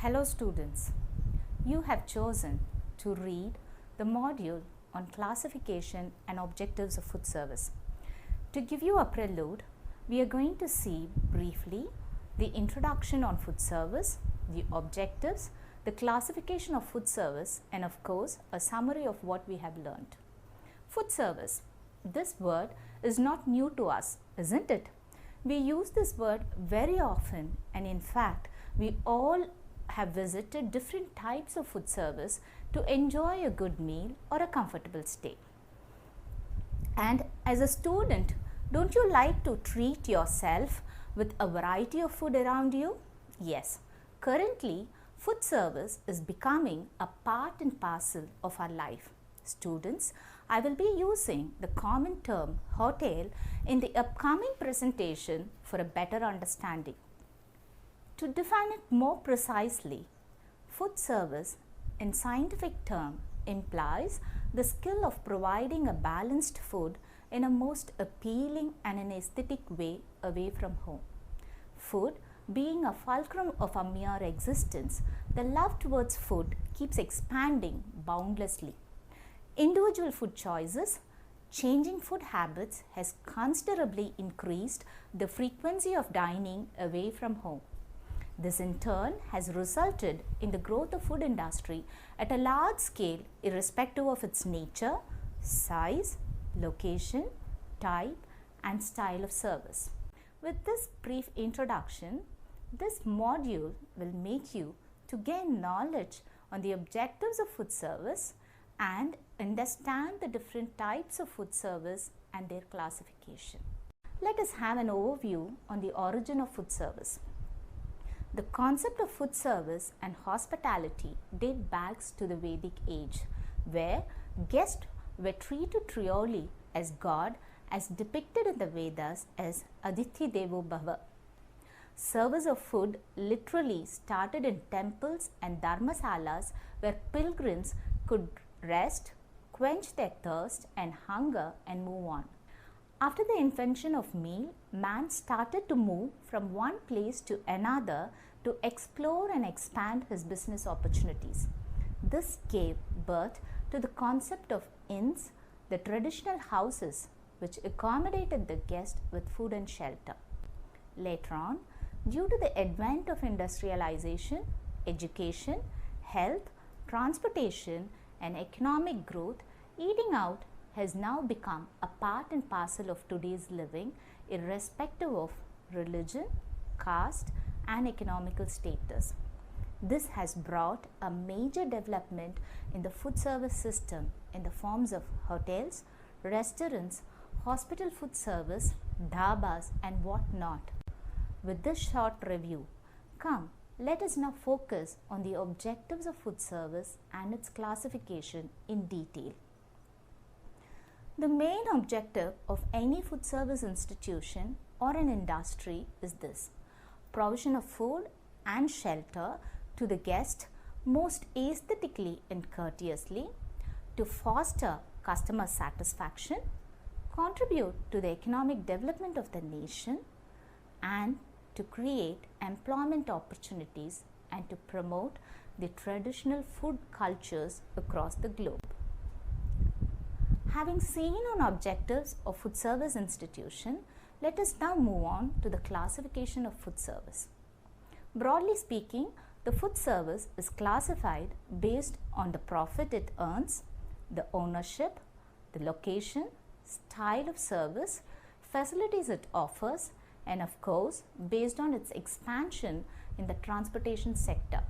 Hello students, you have chosen to read the module on classification and objectives of food service. To give you a prelude, we are going to see briefly the introduction on food service, the objectives, the classification of food service, and of course a summary of what we have learned. Food service. This word is not new to us, isn't it? We use this word very often, and in fact we all have visited different types of food service to enjoy a good meal or a comfortable stay. And as a student, don't you like to treat yourself with a variety of food around you? Yes, currently food service is becoming a part and parcel of our life. Students, I will be using the common term hotel in the upcoming presentation for a better understanding. To define it more precisely, food service in scientific term implies the skill of providing a balanced food in a most appealing and an aesthetic way away from home. Food being a fulcrum of our mere existence, the love towards food keeps expanding boundlessly. Individual food choices, changing food habits has considerably increased the frequency of dining away from home. This in turn has resulted in the growth of food industry at a large scale irrespective of its nature, size, location, type and style of service. With this brief introduction, this module will make you to gain knowledge on the objectives of food service and understand the different types of food service and their classification. Let us have an overview on the origin of food service. The concept of food service and hospitality date back to the Vedic age, where guests were treated truly as God, as depicted in the Vedas as Aditi Devo Bhava. Service of food literally started in temples and dharmasalas where pilgrims could rest, quench their thirst and hunger and move on. After the invention of meal, man started to move from one place to another to explore and expand his business opportunities. This gave birth to the concept of inns, the traditional houses which accommodated the guest with food and shelter. Later on, due to the advent of industrialization, education, health, transportation and economic growth, eating out has now become a part and parcel of today's living irrespective of religion, caste and economical status. This has brought a major development in the food service system in the forms of hotels, restaurants, hospital food service, dhabas and what not. With this short review, come let us now focus on the objectives of food service and its classification in detail. The main objective of any food service institution or an industry is this: provision of food and shelter to the guest most aesthetically and courteously, to foster customer satisfaction, contribute to the economic development of the nation, and to create employment opportunities and to promote the traditional food cultures across the globe. Having seen on objectives of food service institution, let us now move on to the classification of food service. Broadly speaking, the food service is classified based on the profit it earns, the ownership, the location, style of service, facilities it offers, and of course based on its expansion in the transportation sector.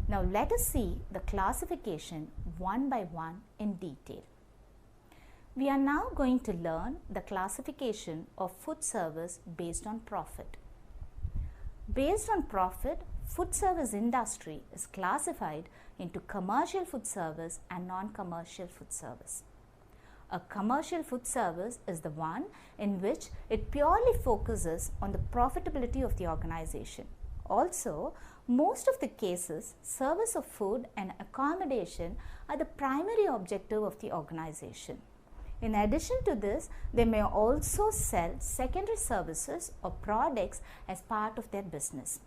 Now let us see the classification one by one in detail. We are now going to learn the classification of food service based on profit. Based on profit, food service industry is classified into commercial food service and non-commercial food service. A commercial food service is the one in which it purely focuses on the profitability of the organization. Also, most of the cases, service of food and accommodation are the primary objective of the organization. In addition to this, they may also sell secondary services or products as part of their business.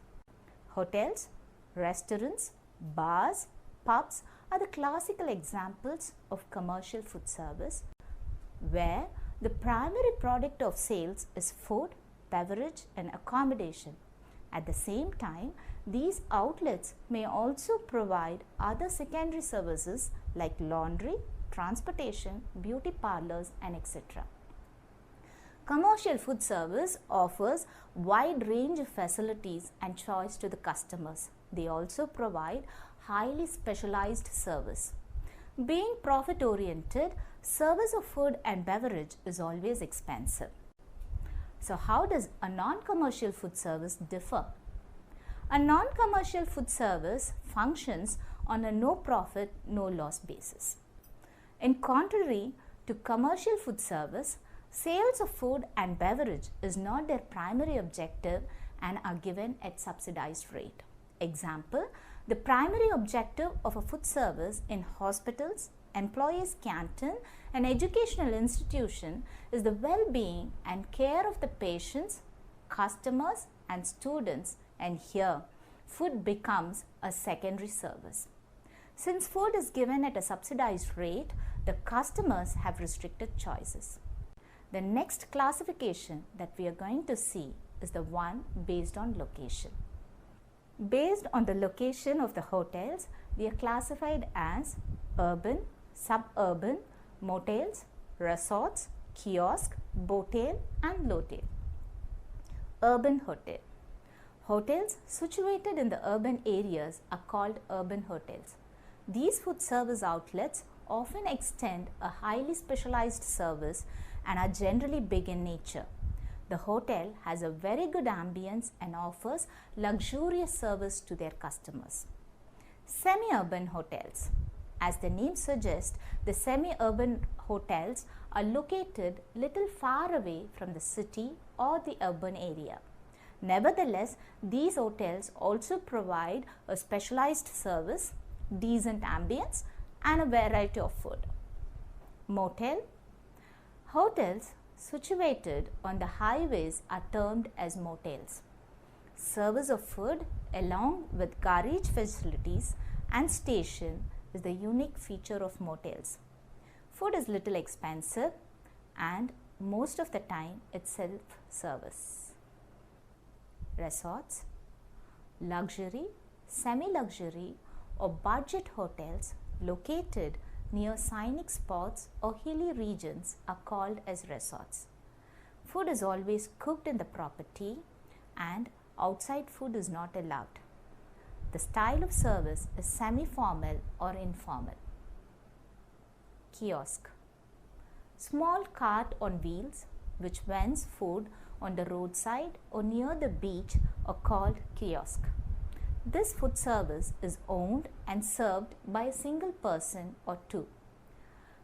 Hotels, Restaurants, bars, pubs are the classical examples of commercial food service where the primary product of sales is food, beverage and accommodation. At the same time, these outlets may also provide other secondary services like laundry, transportation, beauty parlors and etc. Commercial food service offers wide range of facilities and choice to the customers. They also provide highly specialized service. Being profit oriented, service of food and beverage is always expensive. So how does a non-commercial food service differ? A non-commercial food service functions on a no profit, no loss basis. In contrary to commercial food service, sales of food and beverage is not their primary objective and are given at subsidized rate. Example, the primary objective of a food service in hospitals, employees' canteen and educational institution is the well-being and care of the patients, customers and students, and here food becomes a secondary service. Since food is given at a subsidized rate, the customers have restricted choices. The next classification that we are going to see is the one based on location. Based on the location of the hotels, they are classified as urban, suburban, motels, resorts, kiosk, botel and lotel. Urban hotel. Hotels situated in the urban areas are called urban hotels. These food service outlets often extend a highly specialized service and are generally big in nature. The hotel has a very good ambience and offers luxurious service to their customers. Semi-urban hotels. As the name suggests, the semi-urban hotels are located little far away from the city or the urban area. Nevertheless, these hotels also provide a specialized service, decent ambience and a variety of food. Motel. Hotels situated on the highways are termed as motels. Service of food along with garage facilities and station is the unique feature of motels. Food is little expensive and most of the time it's self-service. Resorts. Luxury, semi-luxury or budget hotels located near scenic spots or hilly regions are called as resorts. Food is always cooked in the property and outside food is not allowed. The style of service is semi-formal or informal. Kiosk. Small cart on wheels which vends food on the roadside or near the beach are called kiosk. This food service is owned and served by a single person or two.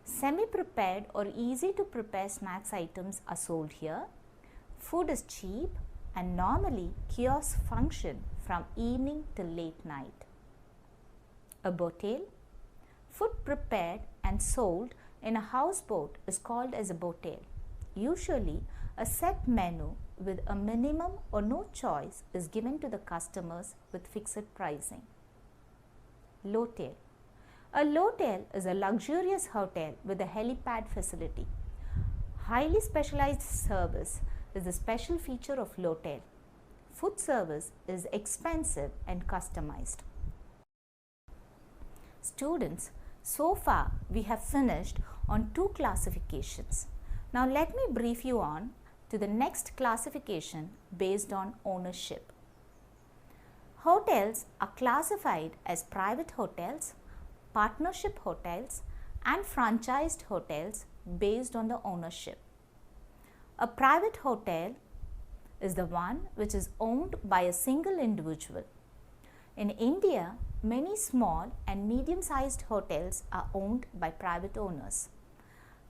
Semi-prepared or easy to prepare snacks items are sold here. Food is cheap and normally kiosks function from evening till late night. A botel. Food prepared and sold in a houseboat is called as a botel. Usually, a set menu with a minimum or no choice is given to the customers with fixed pricing. Lotel. A lotel is a luxurious hotel with a helipad facility. Highly specialized service is the special feature of lotel. Food service is expensive and customized. Students, so far we have finished on 2 classifications. Now let me brief you on to the next classification based on ownership. Hotels are classified as private hotels, partnership hotels and franchised hotels based on the ownership. A private hotel is the one which is owned by a single individual. In India, many small and medium-sized hotels are owned by private owners.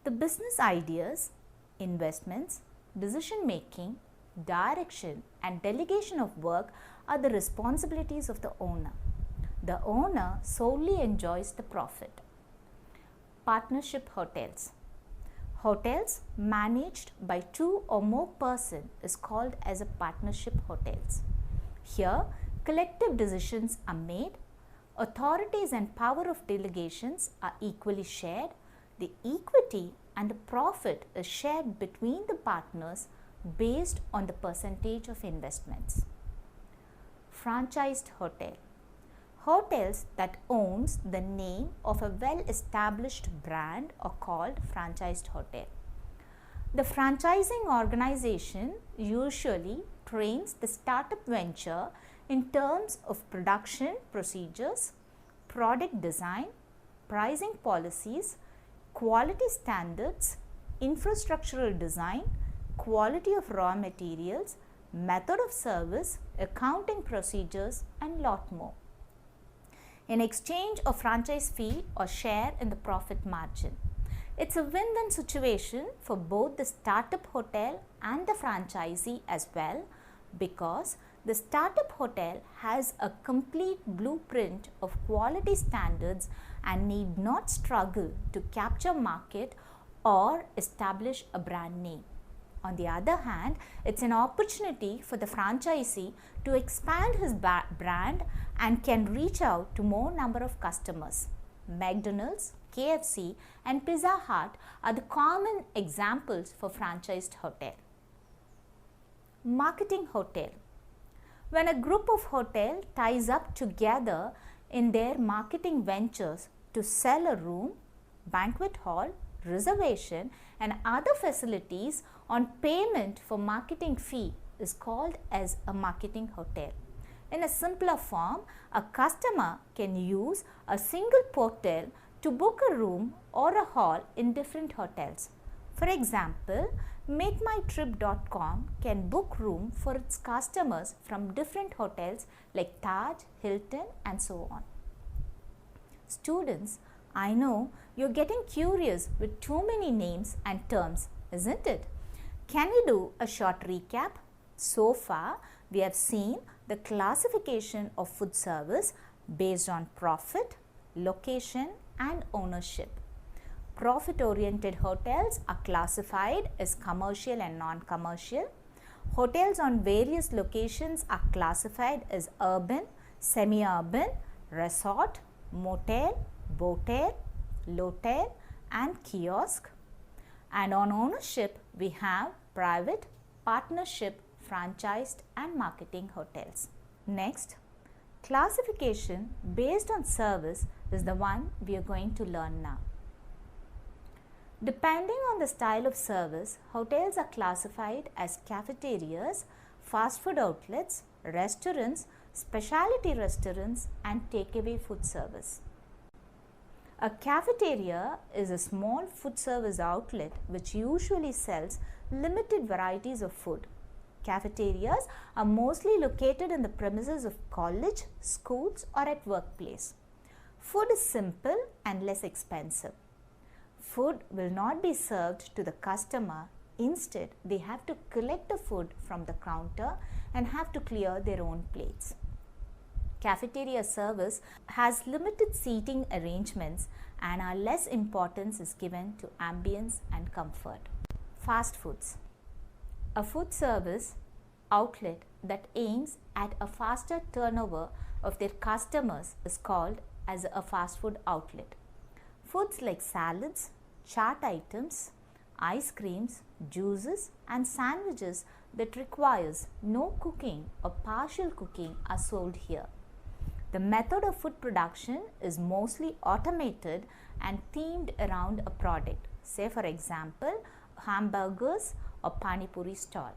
The business ideas, investments, decision-making, direction and delegation of work are the responsibilities of the owner. The owner solely enjoys the profit. Partnership hotels. Hotels managed by 2 or more persons is called as a partnership hotels. Here, Collective decisions are made, authorities and power of delegations are equally shared, the equity and the profit is shared between the partners based on the percentage of investments. Franchised hotel. Hotels that owns the name of a well-established brand are called franchised hotel. The franchising organization usually trains the startup venture in terms of production procedures, product design, pricing policies, quality standards, infrastructural design, quality of raw materials, method of service, accounting procedures, and lot more, in exchange of franchise fee or share in the profit margin. It's a win-win situation for both the startup hotel and the franchisee as well, because the startup hotel has a complete blueprint of quality standards and need not struggle to capture market or establish a brand name. On the other hand, it's an opportunity for the franchisee to expand his brand and can reach out to more number of customers. McDonald's, KFC and Pizza Hut are the common examples for franchised hotel. Marketing hotel. When a group of hotels ties up together in their marketing ventures to sell a room, banquet hall, reservation and other facilities on payment for marketing fee is called as a marketing hotel. In a simpler form, a customer can use a single portal to book a room or a hall in different hotels. For example, MakeMyTrip.com can book room for its customers from different hotels like Taj, Hilton and so on. Students, I know you're getting curious with too many names and terms, isn't it? Can we do a short recap? So far, we have seen the classification of food service based on profit, location and ownership. Profit-oriented hotels are classified as commercial and non-commercial. Hotels on various locations are classified as urban, semi-urban, resort, motel, boatel, lotel and kiosk. And on ownership, we have private, partnership, franchised and marketing hotels. Next, classification based on service is the one we are going to learn now. Depending on the style of service, hotels are classified as cafeterias, fast food outlets, restaurants, specialty restaurants and takeaway food service. A cafeteria is a small food service outlet which usually sells limited varieties of food. Cafeterias are mostly located in the premises of college, schools or at workplace. Food is simple and less expensive. Food will not be served to the customer. Instead, they have to collect the food from the counter and have to clear their own plates. Cafeteria service has limited seating arrangements and our less importance is given to ambience and comfort. Fast foods. A food service outlet that aims at a faster turnover of their customers is called as a fast food outlet. Foods like salads, chaat items, ice creams, juices and sandwiches that requires no cooking or partial cooking are sold here. The method of food production is mostly automated and themed around a product, say for example, hamburgers or pani puri stall.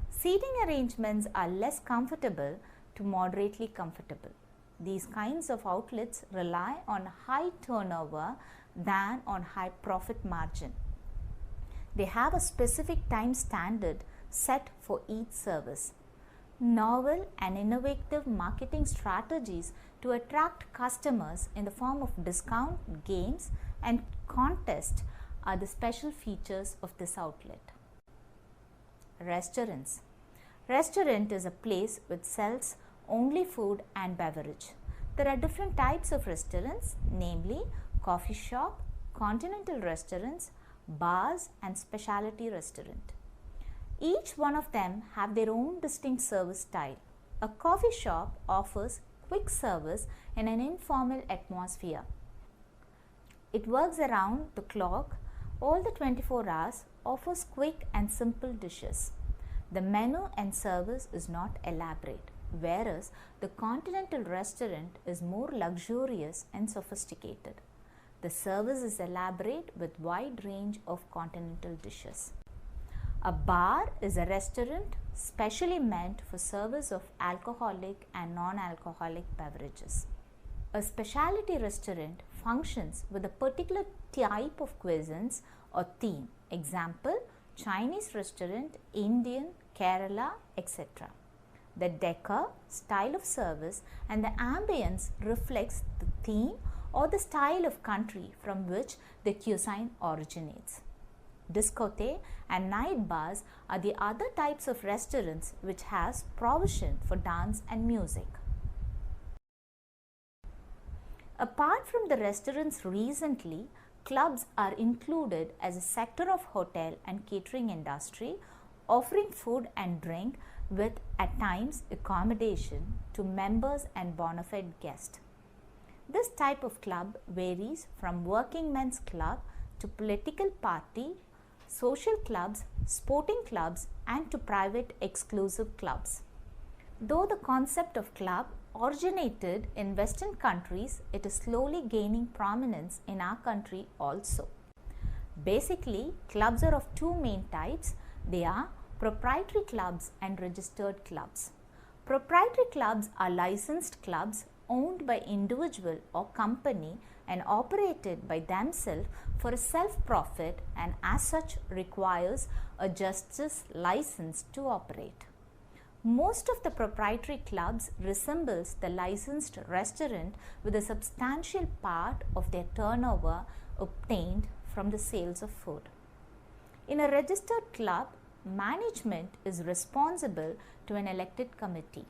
Seating arrangements are less comfortable to moderately comfortable. These kinds of outlets rely on high turnover than on high profit margin. They have a specific time standard set for each service. Novel and innovative marketing strategies to attract customers in the form of discount, games and contests are the special features of this outlet. Restaurants. Restaurant is a place which sells only food and beverage. There are different types of restaurants, namely coffee shop, continental restaurants, bars and specialty restaurant. Each one of them have their own distinct service style. A coffee shop offers quick service in an informal atmosphere. It works around the clock, all the 24 hours, offers quick and simple dishes. The menu and service is not elaborate, whereas the continental restaurant is more luxurious and sophisticated. The service is elaborate with wide range of continental dishes. A bar is a restaurant specially meant for service of alcoholic and non-alcoholic beverages. A specialty restaurant functions with a particular type of cuisines or theme. Example, Chinese restaurant, Indian, Kerala, etc. The decor, style of service and the ambience reflects the theme or the style of country from which the cuisine originates. Discotheque and night bars are the other types of restaurants which has provision for dance and music. Apart from the restaurants recently, clubs are included as a sector of hotel and catering industry, offering food and drink with at times accommodation to members and bona fide guests. This type of club varies from working men's club to political party, social clubs, sporting clubs and to private exclusive clubs. Though the concept of club originated in Western countries, it is slowly gaining prominence in our country also. Basically, clubs are of two main types. They are proprietary clubs and registered clubs. Proprietary clubs are licensed clubs owned by individual or company and operated by themselves for a self-profit and as such requires a justice license to operate. Most of the proprietary clubs resembles the licensed restaurant with a substantial part of their turnover obtained from the sales of food. In a registered club, management is responsible to an elected committee.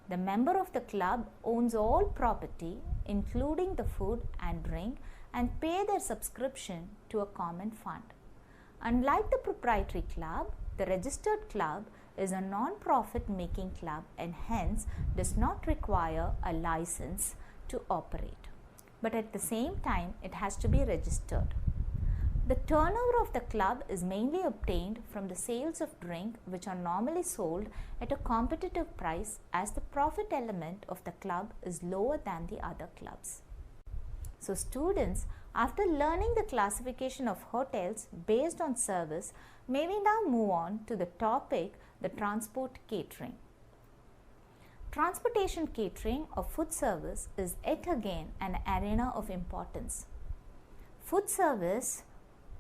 The member of the club owns all property including the food and drink and pay their subscription to a common fund. Unlike the proprietary club, the registered club is a non-profit making club and hence does not require a license to operate. But at the same time, it has to be registered. The turnover of the club is mainly obtained from the sales of drink which are normally sold at a competitive price as the profit element of the club is lower than the other clubs. So students, after learning the classification of hotels based on service, may we now move on to the topic, the transport catering. Transportation catering or food service is yet again an arena of importance. Food service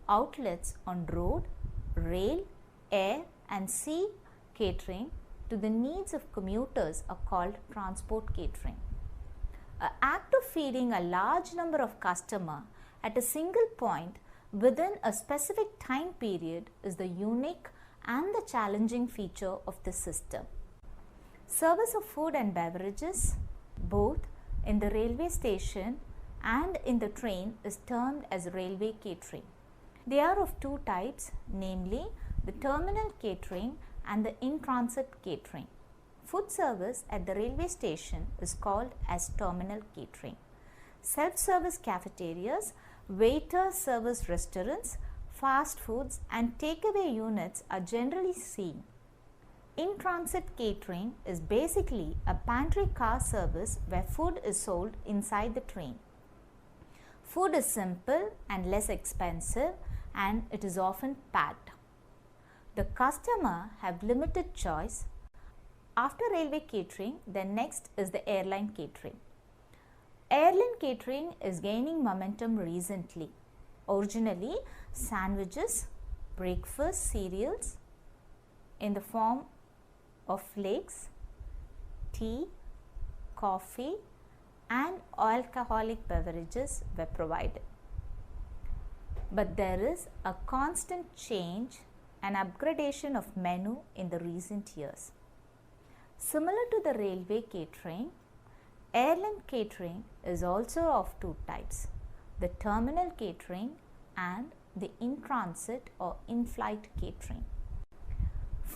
outlets on road, rail, air and sea catering to the needs of commuters are called transport catering. An act of feeding a large number of customers at a single point within a specific time period is the unique and the challenging feature of the system. Service of food and beverages, both in the railway station and in the train, is termed as railway catering. They are of two types, namely the terminal catering and the in-transit catering. Food service at the railway station is called as terminal catering. Self-service cafeterias, waiter service restaurants, fast foods and takeaway units are generally seen. In-transit catering is basically a pantry car service where food is sold inside the train. Food is simple and less expensive and it is often packed. The customer have limited choice. After railway catering, then next is the airline catering. Airline catering is gaining momentum recently. Originally, sandwiches, breakfast cereals in the form of flakes, tea, coffee and alcoholic beverages were provided. But there is a constant change and upgradation of menu in the recent years. Similar to the railway catering, airline catering is also of two types, the terminal catering and the in-transit or in-flight catering.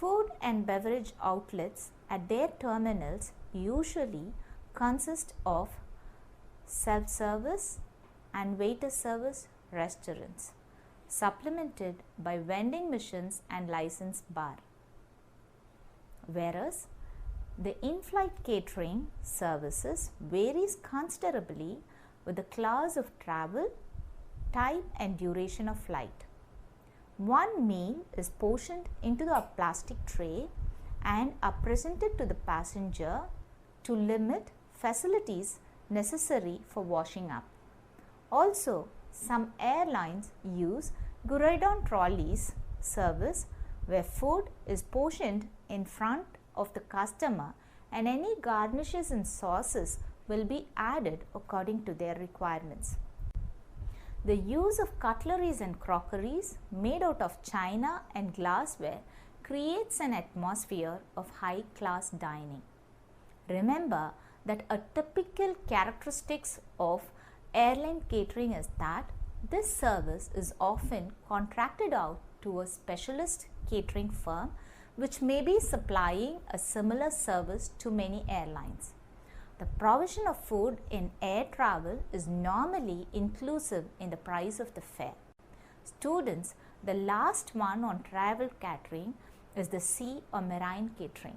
Food and beverage outlets at their terminals usually consist of self-service and waiter service restaurants, supplemented by vending machines and licensed bar. Whereas the in-flight catering services varies considerably with the class of travel, type and duration of flight. One meal is portioned into a plastic tray and are presented to the passenger to limit facilities necessary for washing up. Also, some airlines use Guridon trolleys service where food is portioned in front of the customer and any garnishes and sauces will be added according to their requirements. The use of cutleries and crockeries made out of china and glassware creates an atmosphere of high-class dining. Remember that a typical characteristics of airline catering is that this service is often contracted out to a specialist catering firm which may be supplying a similar service to many airlines. The provision of food in air travel is normally inclusive in the price of the fare. Students, the last one on travel catering is the sea or marine catering.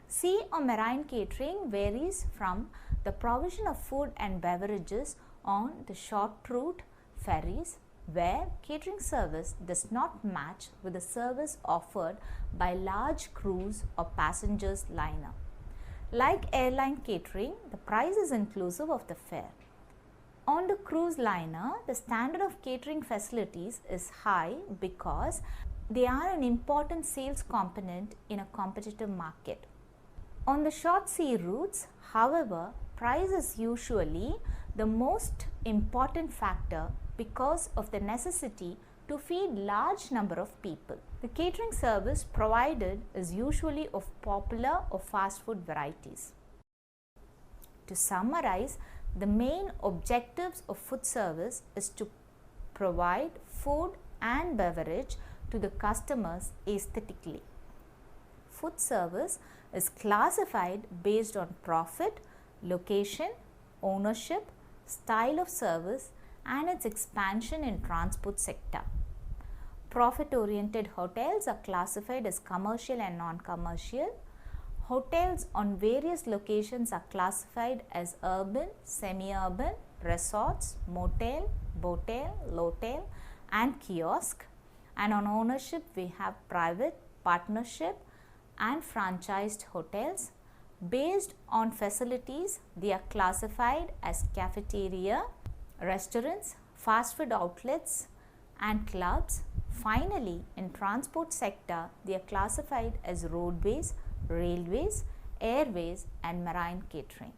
Sea or marine catering varies from the provision of food and beverages on the short route ferries where catering service does not match with the service offered by large cruise or passengers liner. Like airline catering, the price is inclusive of the fare. On the cruise liner, the standard of catering facilities is high because they are an important sales component in a competitive market. On the short sea routes, however, price is usually the most important factor because of the necessity to feed large number of people. The catering service provided is usually of popular or fast food varieties. To summarize, the main objectives of food service is to provide food and beverage to the customers aesthetically. Food service is classified based on profit, location, ownership, style of service and its expansion in transport sector. Profit-oriented hotels are classified as commercial and non-commercial. Hotels on various locations are classified as urban, semi-urban, resorts, motel, botel, lotel and kiosk. And on ownership we have private, partnership and franchised hotels. Based on facilities, they are classified as cafeteria, restaurants, fast food outlets and clubs. Finally, in transport sector, they are classified as roadways, railways, airways and marine catering.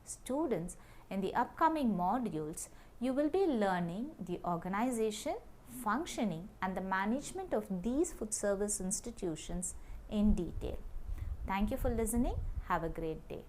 Students, in the upcoming modules, you will be learning the organization, functioning and the management of these food service institutions in detail. Thank you for listening. Have a great day.